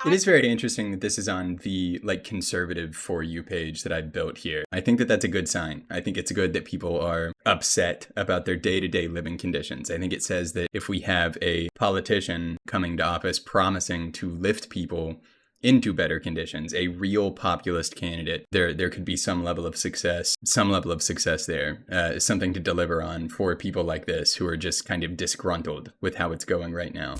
It is very interesting that this is on the like conservative For You page that I built here. I think that that's a good sign. I think it's good that people are upset about their day-to-day living conditions. I think it says that if we have a politician coming to office promising to lift people into better conditions, a real populist candidate, there could be some level of success there, something to deliver on for people like this who are just kind of disgruntled with how it's going right now.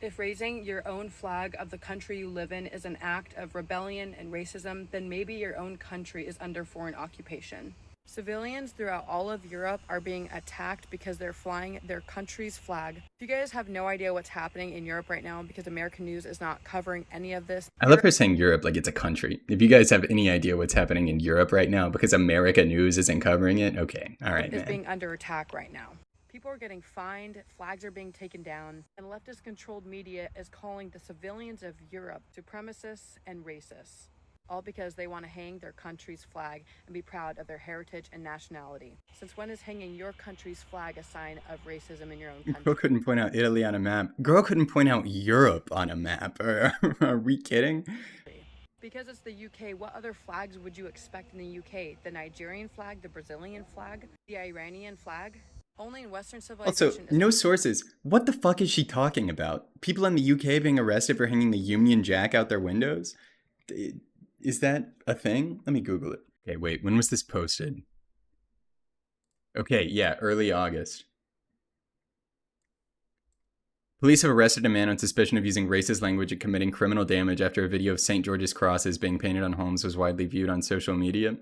If raising your own flag of the country you live in is an act of rebellion and racism, then maybe your own country is under foreign occupation. Civilians throughout all of Europe are being attacked because they're flying their country's flag. If you guys have no idea what's happening in Europe right now because American news is not covering any of this. I love her saying Europe like it's a country. If you guys have any idea what's happening in Europe right now because America news isn't covering it, okay, all right, is man. being under attack right now. People are getting fined, flags are being taken down, and leftist-controlled media is calling the civilians of Europe supremacists and racists, all because they want to hang their country's flag and be proud of their heritage and nationality. Since when is hanging your country's flag a sign of racism in your own country? Girl couldn't point out Italy on a map. Girl couldn't point out Europe on a map. Are we kidding? Because it's the UK, what other flags would you expect in the UK? The Nigerian flag, the Brazilian flag, the Iranian flag? Only in Western civilization. Also, no sources. What the fuck is she talking about? People in the UK being arrested for hanging the Union Jack out their windows? Is that a thing? Let me Google it. Okay, wait, when was this posted? Okay, yeah, early August. Police have arrested a man on suspicion of using racist language and committing criminal damage after a video of St. George's crosses being painted on homes was widely viewed on social media.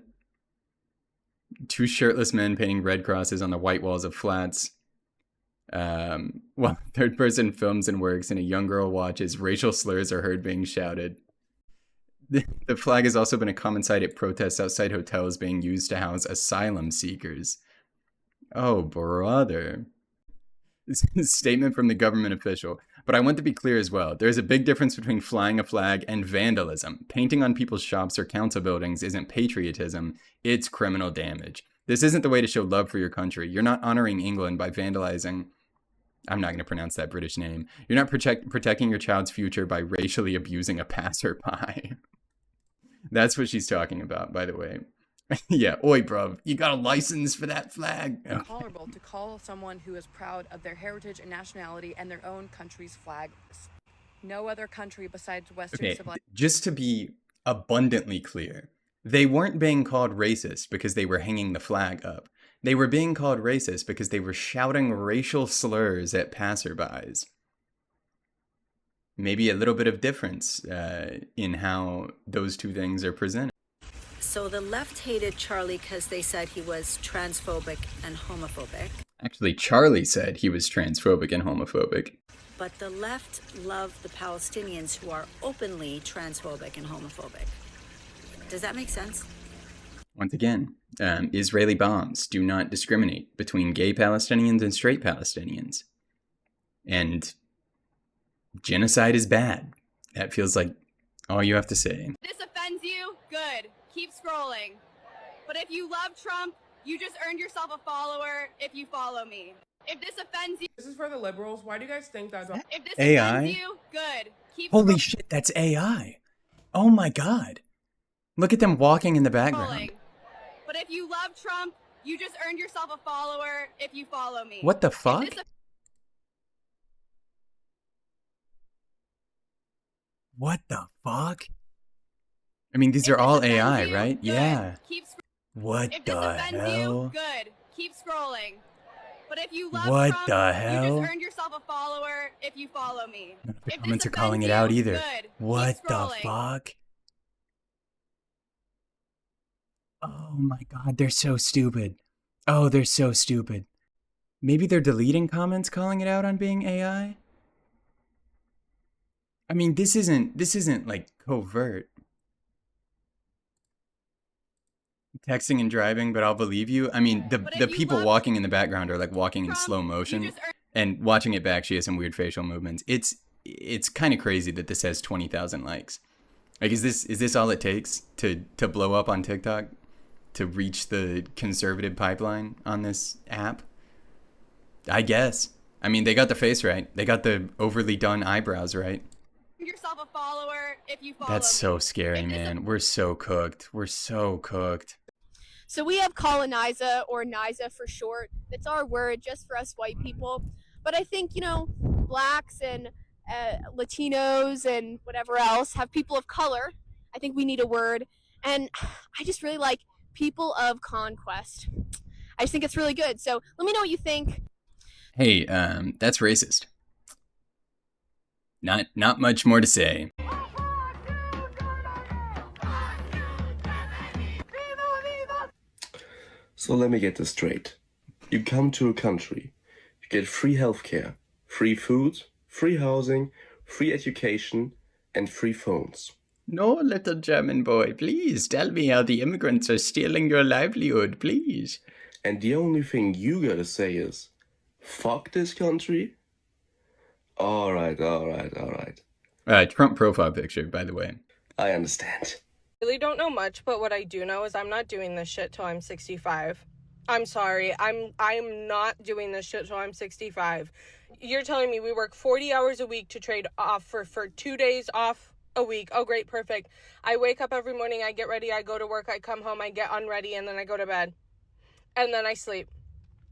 Two shirtless men painting red crosses on the white walls of flats. While third person films and works and a young girl watches, racial slurs are heard being shouted. The flag has also been a common sight at protests outside hotels being used to house asylum seekers. Oh, brother. Statement from the government official. But I want to be clear as well. There's a big difference between flying a flag and vandalism. Painting on people's shops or council buildings isn't patriotism, it's criminal damage. This isn't the way to show love for your country. You're not honoring England by vandalizing... I'm not going to pronounce that British name. You're not protecting your child's future by racially abusing a passerby. That's what she's talking about, by the way. Yeah, oi, bruv, you got a license for that flag? Tolerable to call someone who is proud of their heritage and nationality and their own country's flag. No other country besides Western civilization. Just to be abundantly clear, they weren't being called racist because they were hanging the flag up. They were being called racist because they were shouting racial slurs at passerbys. Maybe a little bit of difference in how those two things are presented. So the left hated Charlie because they said he was transphobic and homophobic. Actually, Charlie said he was transphobic and homophobic. But the left loved the Palestinians who are openly transphobic and homophobic. Does that make sense? Once again, Israeli bombs do not discriminate between gay Palestinians and straight Palestinians. And genocide is bad. That feels like all you have to say. This offends you? Good. Keep scrolling. But if you love Trump, you just earned yourself a follower if you follow me. If this offends you... This is for the liberals. Why do you guys think that's... If this AI? offends you, good. Keep Holy scrolling. shit, that's AI. Oh my god. Look at them walking in the background. But if you love Trump, you just earned yourself a follower if you follow me. What the fuck? What the fuck? I mean, these are all AI, you, right? good. Yeah. Keep What if the this offends hell? you, good. Keep scrolling. But if you love What Trump, the you hell? just earned yourself a follower if you follow me. None of the If comments this are calling it offends out you, either. good. What Keep the scrolling. fuck? Oh my god, they're so stupid. Oh, they're so stupid. Maybe they're deleting comments calling it out on being AI? I mean, this isn't like covert. Texting and driving, but I'll believe you. I mean, the people walking in the background are like walking in slow motion, and watching it back, she has some weird facial movements. It's kind of crazy that this has 20,000 likes. Like, is this all it takes to blow up on TikTok, to reach the conservative pipeline on this app? I guess. I mean, they got the face right. They got the overly done eyebrows right. yourself a follower if you follow That's me. so scary, If this man. We're so cooked. We're so cooked. So we have coloniza, or NISA for short. That's our word just for us white people. But I think, blacks and Latinos and whatever else have people of color. I think we need a word. And I just really like people of conquest. I just think it's really good. So let me know what you think. Hey, that's racist. Not much more to say. So let me get this straight. You come to a country, you get free healthcare, free food, free housing, free education, and free phones. No, little German boy, please tell me how the immigrants are stealing your livelihood, please. And the only thing you gotta say is, fuck this country? Alright. Trump profile picture, by the way. I understand. Really don't know much, but what I do know is I'm not doing this shit till I'm 65. I'm sorry. I'm not doing this shit till I'm 65. You're telling me we work 40 hours a week to trade off for 2 days off a week. Oh, great. Perfect. I wake up every morning. I get ready. I go to work. I come home. I get unready. And then I go to bed. And then I sleep.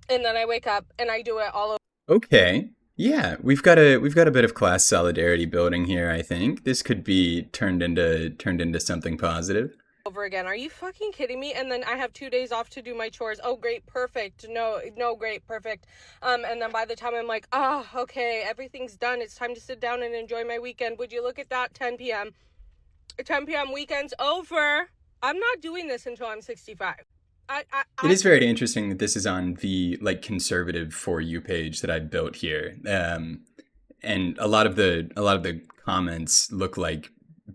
And then I wake up and I do it all over. Okay. Yeah, we've got a bit of class solidarity building here, I think. This could be turned into something positive. Over again. Are you fucking kidding me? And then I have 2 days off to do my chores. Oh, great, perfect. No, great, perfect. And then by the time I'm like, okay, everything's done. It's time to sit down and enjoy my weekend. Would you look at that? 10 p.m. 10 p.m. weekend's over. I'm not doing this until I'm 65. It is very interesting that this is on the conservative For You page that I built here, and a lot of the comments look like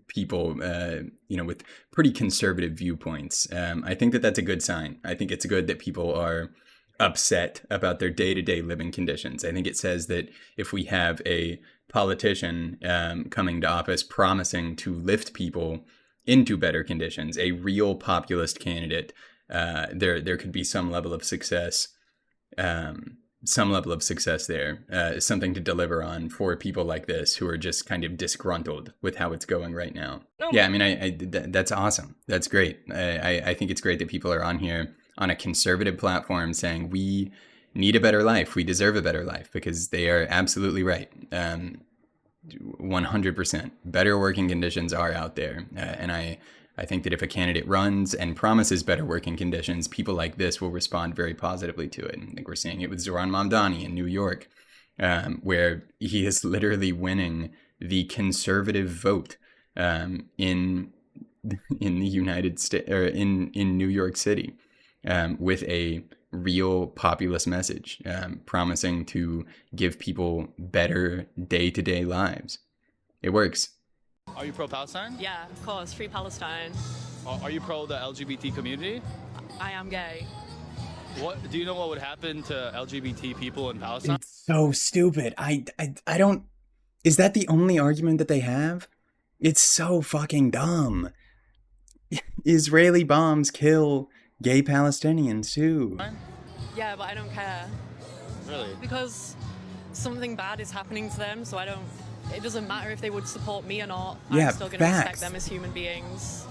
people, with pretty conservative viewpoints. I think that that's a good sign. I think it's good that people are upset about their day-to-day living conditions. I think it says that if we have a politician coming to office promising to lift people into better conditions, a real populist candidate, there could be some level of success there, something to deliver on for people like this who are just kind of disgruntled with how it's going right now. No. Yeah, I mean, that's awesome. That's great. I think it's great that people are on here on a conservative platform saying we need a better life. We deserve a better life, because they are absolutely right. 100%. Better working conditions are out there. And I think that if a candidate runs and promises better working conditions, people like this will respond very positively to it. I think we're seeing it with Zoran Mamdani in New York, where he is literally winning the conservative vote in the United States, or in New York City, with a real populist message, promising to give people better day-to-day lives. It works. Are you pro-Palestine? Yeah, of course. Free Palestine. Are you pro the LGBT community? I am gay. What do you know what would happen to LGBT people in Palestine? It's so stupid. I don't... Is that the only argument that they have? It's so fucking dumb. Israeli bombs kill gay Palestinians too. Yeah, but I don't care. Really? Because something bad is happening to them, so it doesn't matter if they would support me or not. Yeah, I'm still going to facts. respect them as human beings.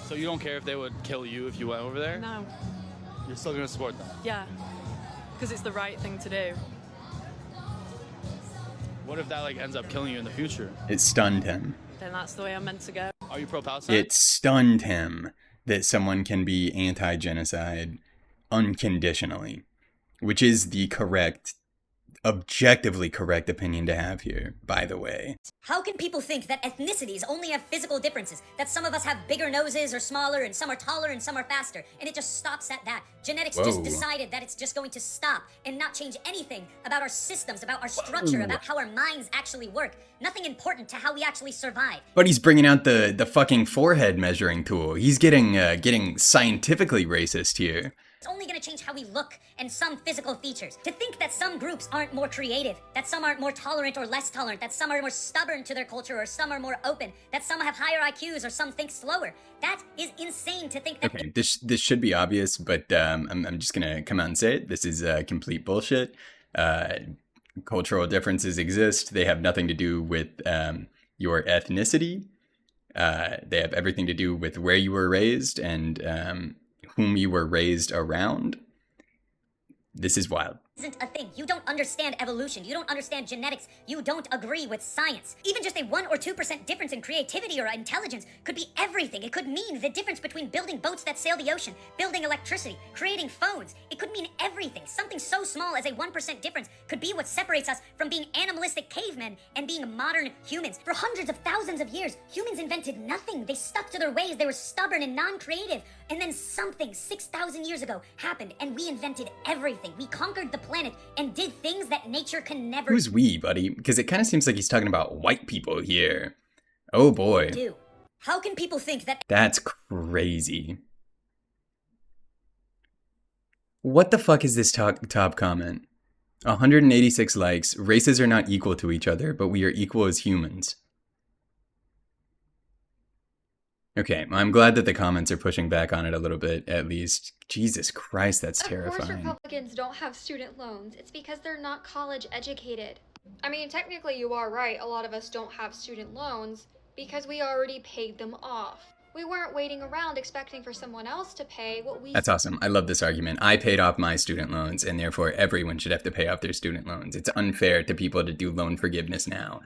So you don't care if they would kill you if you went over there? No. You're still going to support them? Yeah. Because it's the right thing to do. What if that ends up killing you in the future? It stunned him. Then that's the way I'm meant to go. Are you pro-Palestine? It stunned him that someone can be anti-genocide unconditionally, which is the objectively correct opinion to have here, by the way. How can people think that ethnicities only have physical differences? That some of us have bigger noses or smaller, and some are taller and some are faster, and it just stops at that? Genetics just decided that it's just going to stop and not change anything about our systems, about our structure, about how our minds actually work. Nothing important to how we actually survive. But he's bringing out the fucking forehead measuring tool. He's getting scientifically racist here. It's only going to change how we look and some physical features. To think that some groups aren't more creative, that some aren't more tolerant or less tolerant, that some are more stubborn to their culture or some are more open, that some have higher IQs or some think slower. That is insane to think that... Okay, this should be obvious, but I'm just going to come out and say it. This is complete bullshit. Cultural differences exist. They have nothing to do with your ethnicity. They have everything to do with where you were raised and whom you were raised around. This is wild. Isn't a thing. You don't understand evolution. You don't understand genetics. You don't agree with science. Even just a 1 or 2% difference in creativity or intelligence could be everything. It could mean the difference between building boats that sail the ocean, building electricity, creating phones. It could mean everything. Something so small as a 1% difference could be what separates us from being animalistic cavemen and being modern humans. For hundreds of thousands of years, humans invented nothing. They stuck to their ways. They were stubborn and non-creative. And then something 6,000 years ago happened and we invented everything. We conquered the planet and did things that nature can never Who's we, buddy? Because it kind of seems like he's talking about white people here. Oh boy. do. How can people think that That's crazy. What the fuck is this top comment? 186 likes. Races are not equal to each other, but we are equal as humans. Okay, I'm glad that the comments are pushing back on it a little bit, at least. Jesus Christ, that's Of course terrifying. Republicans don't have student loans. It's because they're not college educated. I mean, technically you are right. A lot of us don't have student loans because we already paid them off. We weren't waiting around expecting for someone else to pay what we... That's awesome. I love this argument. I paid off my student loans, and therefore everyone should have to pay off their student loans. It's unfair to people to do loan forgiveness now.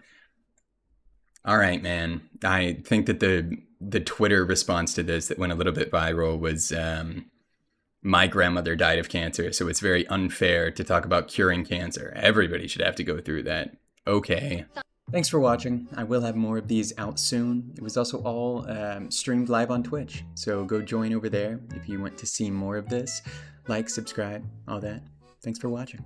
All right, man. I think that the Twitter response to this that went a little bit viral was my grandmother died of cancer, so it's very unfair to talk about curing cancer. Everybody should have to go through that. Okay. Thanks for watching. I will have more of these out soon. It was also all streamed live on Twitch, so go join over there if you want to see more of this. Like, subscribe, all that. Thanks for watching.